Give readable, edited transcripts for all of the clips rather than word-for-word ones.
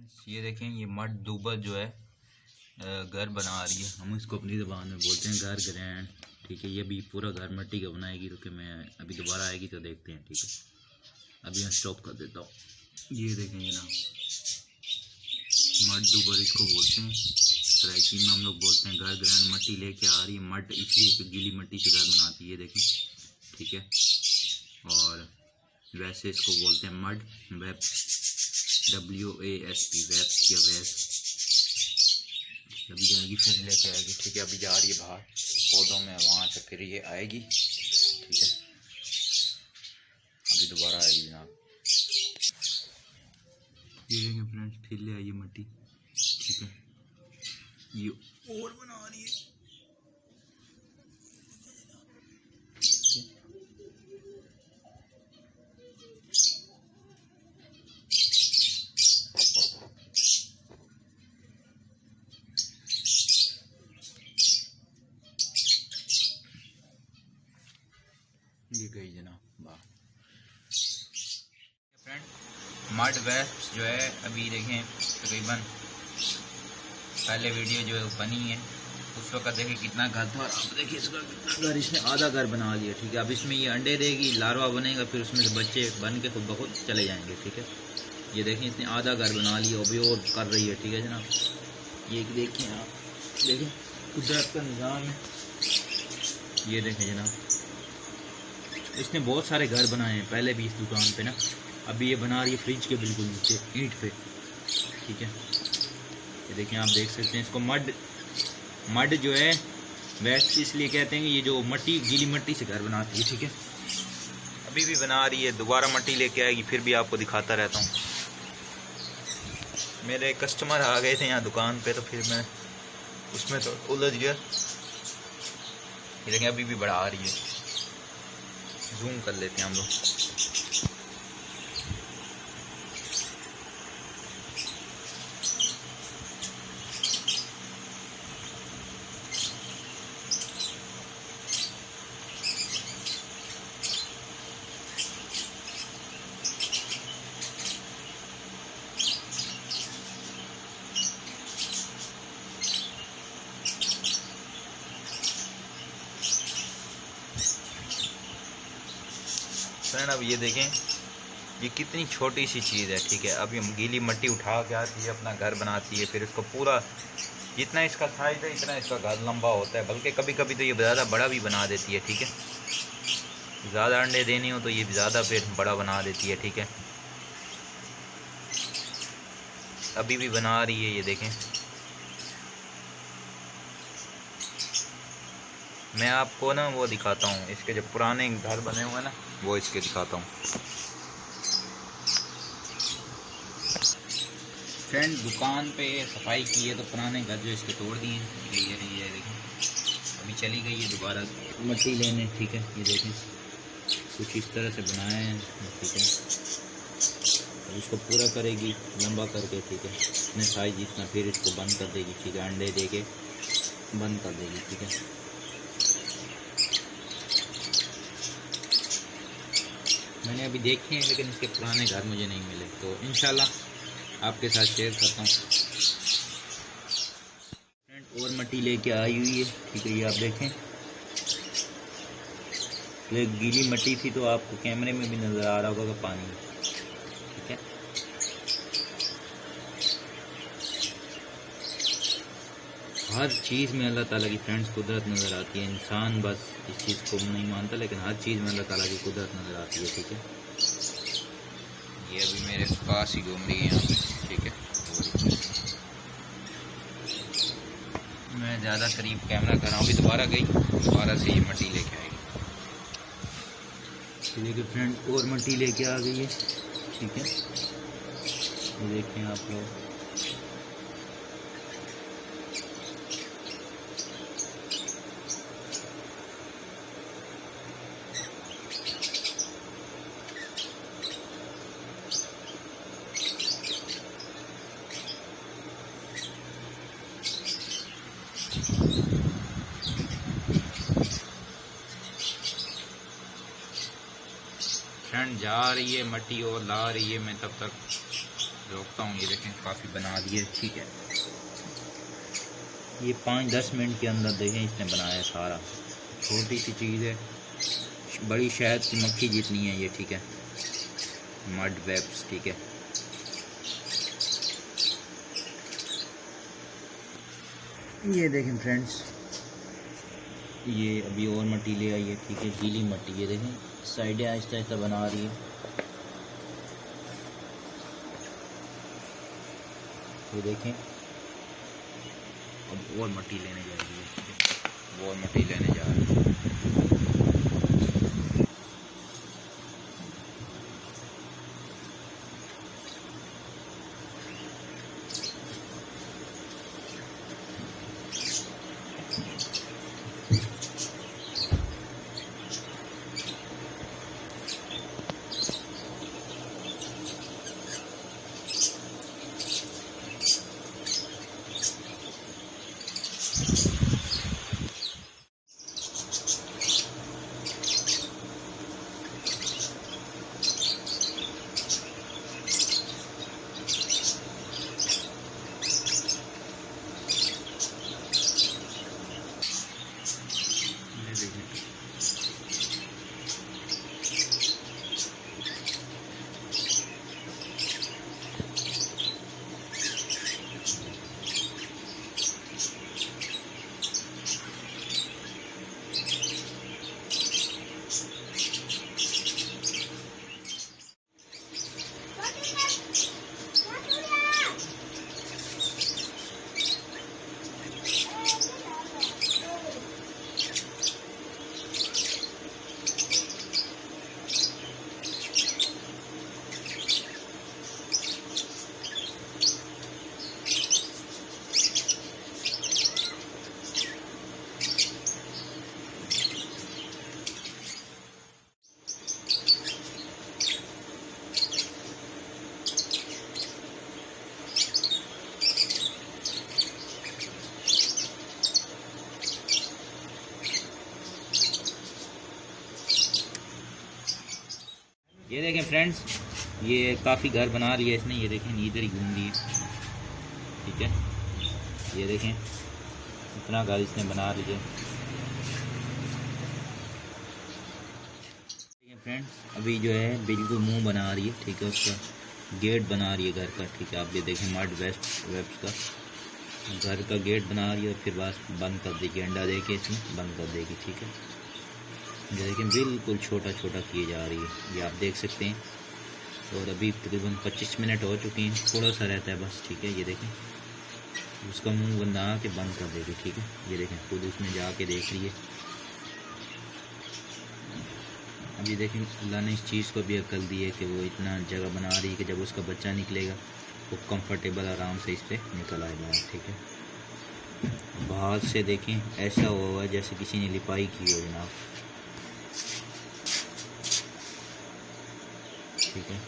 Friends ये देखें, ये मड दूबा जो है घर बना रही है। हम इसको अपनी ज़बान में बोलते हैं घर ग्रैंड। ठीक है, ये भी पूरा घर मिट्टी का बनाएगी, क्योंकि मैं अभी दोबारा आएगी तो देखते हैं। ठीक है, अभी मैं स्टॉप कर देता हूँ। ये देखें जनाब, मड दूबर इसको बोलते हैं। सराइकी में हम लोग बोलते हैं घर ग्रैंड। मिट्टी लेके आ रही है, मड इसलिए गीली मिट्टी से घर बनाती है। ये देखें, ठीक है। और वैसे इसको बोलते हैं मड वेप, WASP, वेप या वेस। अभी जाएगी फिर लेके आएगी। ठीक है, अभी जा रही है बाहर पौधों में, वहाँ से फिर ये आएगी। ठीक है, अभी दोबारा आएगी जनाब। ये लेंगे फ्रेंड्स, फिर ले आइए मिट्टी। ठीक है, ये और बना रही है। ये गई जनाब बाहर। फ्रेंड, मड वेस्ट जो है अभी देखें तकरीबन पहले वीडियो जो है बनी है उस वक्त देखें कितना घर था, और अब देखिए इसका कितना घर, इसने आधा घर बना लिया। ठीक है, अब इसमें ये अंडे देगी, लार्वा बनेगा, फिर उसमें से बच्चे बन के खुद ब खुद चले जाएंगे। ठीक है, ये देखें इसने आधा घर बना लिया, अभी और कर रही है। ठीक है जनाब, ये देखें आप, देखें कुदरत का निज़ाम है। ये देखें जनाब, इसने बहुत सारे घर बनाए हैं पहले भी इस दुकान पे ना। अभी ये बना रही है फ्रिज के बिल्कुल नीचे ईंट पे। ठीक है, ये देखें आप देख सकते हैं इसको। मड जो है वेस्ट इसलिए कहते हैं कि ये जो मिट्टी, गीली मिट्टी से घर बनाती है। ठीक है, अभी भी बना रही है, दोबारा मिट्टी लेके आएगी, फिर भी आपको दिखाता रहता हूँ। मेरे कस्टमर आ गए थे यहाँ दुकान पे, तो फिर मैं उसमें तो उलझ गया। ये देखें अभी भी बढ़ा रही है, जूम कर लेते हैं हम लोग। फ्रेंड अब ये देखें, ये कितनी छोटी सी चीज़ है। ठीक है, अब ये गीली मिट्टी उठा के आती है, अपना घर बनाती है, फिर इसको पूरा जितना इसका साइज है इतना इसका घर लंबा होता है, बल्कि कभी कभी तो ये ज़्यादा बड़ा भी बना देती है। ठीक है, ज़्यादा अंडे देने हो तो ये ज़्यादा फिर बड़ा बना देती है। ठीक है, अभी भी बना रही है। ये देखें, मैं आपको ना वो दिखाता हूँ, इसके जो पुराने घर बने हुए हैं ना, वो इसके दिखाता हूँ। फ्रेंड दुकान पे सफाई की है तो पुराने घर जो इसके तोड़ दिए हैं। ये देखें, अभी चली गई है दोबारा मिट्टी लेने। ठीक है, ये देखें कुछ इस तरह से बनाए हैं। ठीक है, इसको पूरा करेगी लंबा करके। ठीक है, इतने साइज जितना, फिर इसको बंद कर देगी। ठीक है, अंडे दे के बंद कर देगी। ठीक है, मैंने अभी देखे हैं लेकिन इसके पुराने घर मुझे नहीं मिले, तो इंशाल्लाह आपके साथ शेयर करता हूँ। फ्रेंड और मिट्टी लेके आई हुई है। ठीक है, ये आप देखें, तो एक गीली मिट्टी थी, तो आपको कैमरे में भी नज़र आ रहा होगा कि पानी। ठीक है, हर चीज़ में अल्लाह ताला की फ्रेंड्स कुदरत नज़र आती है। इंसान बस इस चीज़ को नहीं मानता, लेकिन हर चीज़ में अल्लाह ताला की कुदरत नज़र आती है। ठीक है, ये अभी मेरे पास ही घूम रही है यहाँ पे। ठीक है, मैं ज़्यादा करीब कैमरा कर रहा हूँ। अभी दोबारा गई, दोबारा से ये मिट्टी लेके आएगी। देखिए फ्रेंड, और मिट्टी लेके आ गई है। ठीक है, ये देखें आप लोग, फ्रेंड जा रही है मिट्टी और ला रही है। मैं तब तक रोकता हूँ। ये देखें काफ़ी बना दिए, ठीक है। ये 5-10 मिनट के अंदर देखें इसने बनाया सारा। छोटी सी चीज़ है, बड़ी शहद की मक्खी जितनी है ये, ठीक है। मड वेब्स, ठीक है। ये देखें फ्रेंड्स, ये अभी और मट्टी ले आई है, ठीक है। गीली मट्टी, ये देखें साइडें आहिस्ता आहिस्ता बना रही है। ये देखें अब और मट्टी लेने जा रही है, वो और मट्टी लेने जा रही है। ये देखें फ्रेंड्स, ये काफ़ी घर बना लिया इसने। ये देखें इधर ही घूम रही है, ठीक है। ये देखें इतना घर इसने बना लिया। देखिए फ्रेंड्स, अभी जो है बिल्कुल मुंह बना रही है, ठीक है। उसका गेट बना रही है घर का, ठीक है। आप ये देखें मड वेब्स का घर का गेट बना रही है, और फिर बस बंद कर देगी, अंडा दे के इसमें बंद कर देगी, ठीक है। लेकिन बिल्कुल छोटा छोटा किए जा रही है, ये आप देख सकते हैं। और अभी तकरीबन 25 मिनट हो चुके हैं, थोड़ा सा रहता है बस, ठीक है। ये देखें उसका मुंह बंदा के बंद कर देगी, ठीक है। ये देखें खुद उसमें जाके देख रही है। अभी देखें अल्लाह ने इस चीज़ को भी अकल दी है कि वो इतना जगह बना रही है कि जब उसका बच्चा निकलेगा वो कंफर्टेबल आराम से इस पर निकल आएगा, ठीक है। बाहर से देखें ऐसा हुआ है जैसे किसी ने लिपाई की हो जनाब, ठीक है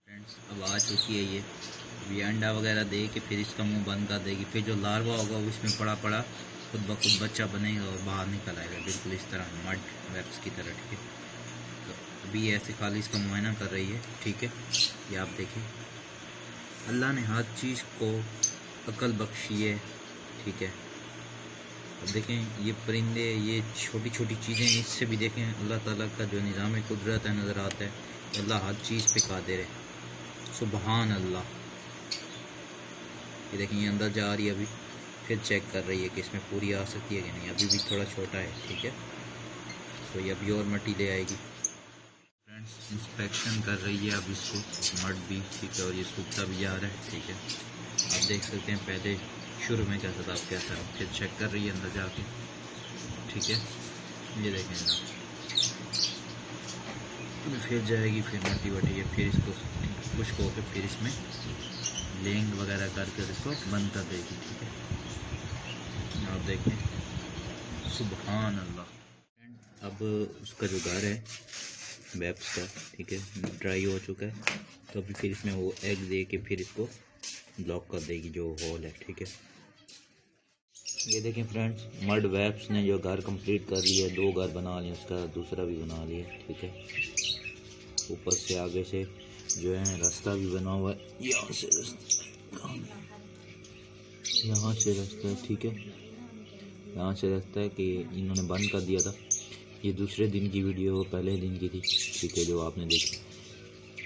फ्रेंड्स। अब आ चुकी है ये, अभी अंडा वगैरह दे के फिर इसका मुंह बंद कर देगी। फिर जो लार्वा होगा वो इसमें पड़ा पड़ा खुद ब खुद बच्चा बनेगा और बाहर निकल आएगा, बिल्कुल इस तरह मड वेब्स की तरह, ठीक है। तो अभी ऐसे खाली इसका मुआयना कर रही है, ठीक है। ये आप देखिए अल्लाह ने हर चीज़ को अकल बख्शी है, ठीक है। अब देखें ये परिंदे, ये छोटी छोटी चीज़ें, इससे भी देखें अल्लाह ताला का जो निज़ाम कुदरत है नज़र आता है। अल्लाह हर चीज़ पे कादिर है, सुबहान अल्लाह। ये देखें ये अंदर जा रही है, अभी फिर चेक कर रही है कि इसमें पूरी आ सकती है कि नहीं। अभी भी थोड़ा छोटा है, ठीक है। तो ये अभी और मट्टी ले आएगी। फ्रेंड्स इंस्पेक्शन कर रही है अब इसको, मड भी, ठीक है। और ये सूखता भी जा रहा है, ठीक है। आप देख सकते हैं पहले शुरू में कैसा था, अब कैसा है। फिर चेक कर रही है अंदर जाके, ठीक है। ये देखें ना, फिर जाएगी, फिर मट्टी वटी है, फिर इसको खुश्क होकर फिर इसमें लेंग वगैरह करके इसको बंद कर देगी, ठीक है। आप देखें सुबहान अल्लाह। अब उसका जो घर है वेब्स का, ठीक है, ड्राई हो चुका है। तो अभी फिर इसमें वो एग दे के फिर इसको ब्लॉक कर देगी जो होल है, ठीक है। ये देखें फ्रेंड्स, मड वेब्स ने जो घर कंप्लीट कर लिया, 2 घर बना लिए, उसका दूसरा भी बना लिया, ठीक है। ऊपर से आगे से जो है रास्ता भी बना हुआ है, यहाँ से रास्ता है, ठीक है, यहाँ से रास्ता है कि इन्होंने बंद कर दिया था। ये दूसरे दिन की वीडियो वो पहले दिन की थी, ठीक है, जो आपने देखी।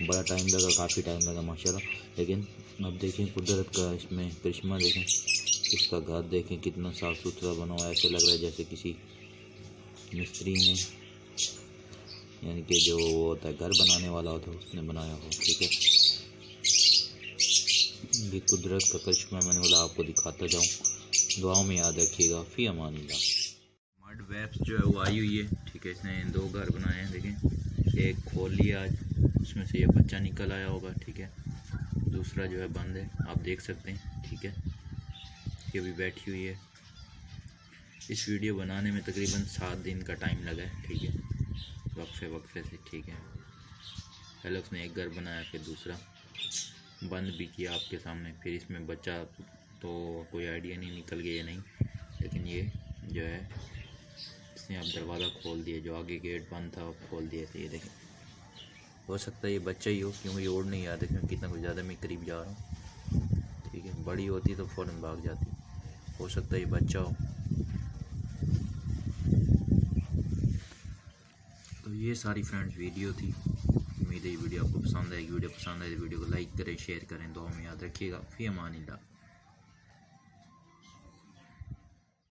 बड़ा टाइम लगा, काफ़ी टाइम लगा माशाल्लाह, लेकिन अब देखें कुदरत का इसमें करिश्मा देखें, इसका घर देखें कितना साफ़ सुथरा बना हुआ है। ऐसे लग रहा है जैसे किसी मिस्त्री ने, यानी कि जो वो होता है घर बनाने वाला होता है, उसने बनाया हो, ठीक है। ये कुदरत का करिश्मा, मैंने बोला आपको दिखाता जाऊँ, दुआओं में याद रखिएगा। फ़ी अमानिल्लाह। मड वेब्स जो है वो आई हुई है, ठीक है। इसने 2 घर बनाए हैं, देखें, एक खोल लिया आज, उसमें से ये बच्चा निकल आया होगा, ठीक है। दूसरा जो है बंद है, आप देख सकते हैं, ठीक है। ये भी बैठी हुई है। इस वीडियो बनाने में तकरीबन 7 दिन का टाइम लगा है, ठीक है, वक्फे से, ठीक है। पहले उसने एक घर बनाया, फिर दूसरा बंद भी किया आपके सामने। फिर इसमें बच्चा तो कोई आइडिया नहीं निकल गया नहीं, लेकिन ये जो है इसने अब दरवाज़ा खोल दिया, जो आगे गेट बंद था अब खोल दिया। तो ये देखें, हो सकता है ये बच्चा ही हो, क्योंकि ये उड़ नहीं आ, देखें कितना कुछ ज़्यादा मैं करीब जा रहा हूँ, ठीक है। बड़ी होती तो फ़ौरन भाग जाती, हो सकता है ये बच्चा हो। तो ये सारी फ्रेंड्स वीडियो थी। उम्मीद है ये वीडियो आपको पसंद आएगी। वीडियो पसंद आए तो वीडियो को लाइक करें, शेयर करें, दुआ में याद रखिएगा। फ़ी अमानिल्लाह।